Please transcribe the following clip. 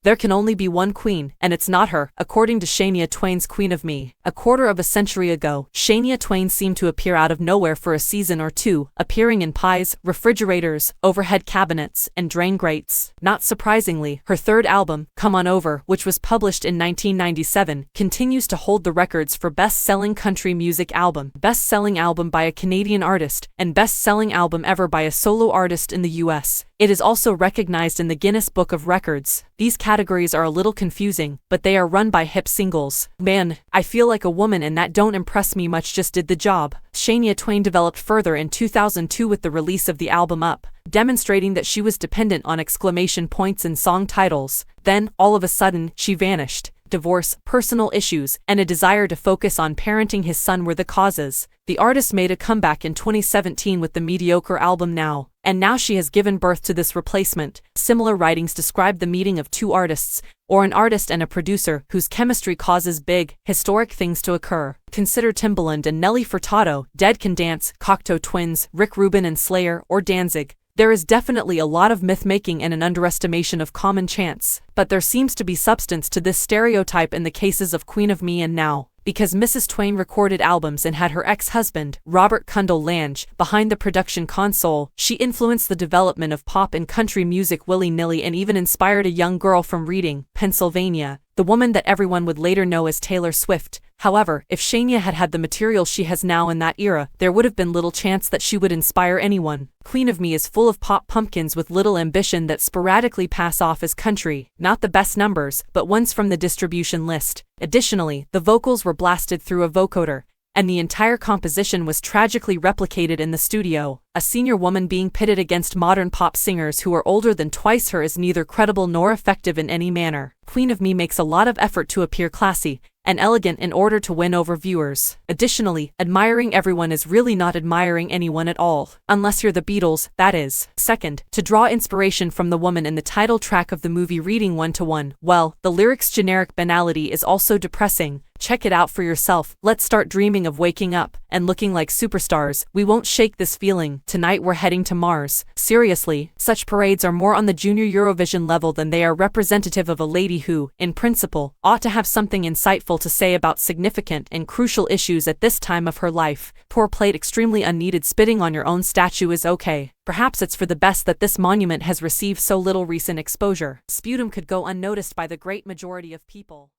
There can only be one queen, and it's not her, according to Shania Twain's Queen of Me. A quarter of a century ago, Shania Twain seemed to appear out of nowhere for a season or two, appearing in pies, refrigerators, overhead cabinets, and drain grates. Not surprisingly, her third album, Come On Over, which was published in 1997, continues to hold the records for best-selling country music album, best-selling album by a Canadian artist, and best-selling album ever by a solo artist in the US. It is also recognized in the Guinness Book of Records. These categories are a little confusing, but they are run by hip singles. Man, I feel like a woman and that don't impress me much just did the job. Shania Twain developed further in 2002 with the release of the album Up, demonstrating that she was dependent on exclamation points in song titles. Then, all of a sudden, she vanished. Divorce, personal issues, and a desire to focus on parenting his son were the causes. The artist made a comeback in 2017 with the mediocre album Now, and now she has given birth to this replacement. Similar writings describe the meeting of two artists, or an artist and a producer, whose chemistry causes big, historic things to occur. Consider Timbaland and Nelly Furtado, Dead Can Dance, Cocteau Twins, Rick Rubin and Slayer, or Danzig. There is definitely a lot of myth-making and an underestimation of common chance, but there seems to be substance to this stereotype in the cases of Queen of Me and Now. Because Mrs. Twain recorded albums and had her ex-husband, Robert Cundall Lange, behind the production console, she influenced the development of pop and country music willy-nilly and even inspired a young girl from Reading, Pennsylvania, the woman that everyone would later know as Taylor Swift. However, if Shania had had the material she has now in that era, there would have been little chance that she would inspire anyone. Queen of Me is full of pop pumpkins with little ambition that sporadically pass off as country, not the best numbers, but ones from the distribution list. Additionally, the vocals were blasted through a vocoder, and the entire composition was tragically replicated in the studio. A senior woman being pitted against modern pop singers who are older than twice her is neither credible nor effective in any manner. Queen of Me makes a lot of effort to appear classy and elegant in order to win over viewers. Additionally, admiring everyone is really not admiring anyone at all, unless you're the Beatles, that is. Second, to draw inspiration from the woman in the title track of the movie Reading 1-1, well, the lyrics' generic banality is also depressing. Check it out for yourself. Let's start dreaming of waking up and looking like superstars. We won't shake this feeling. Tonight we're heading to Mars. Seriously, such parades are more on the junior Eurovision level than they are representative of a lady who, in principle, ought to have something insightful to say about significant and crucial issues at this time of her life. Poor plate, extremely unneeded. Spitting on your own statue is okay. Perhaps it's for the best that this monument has received so little recent exposure. Sputum could go unnoticed by the great majority of people.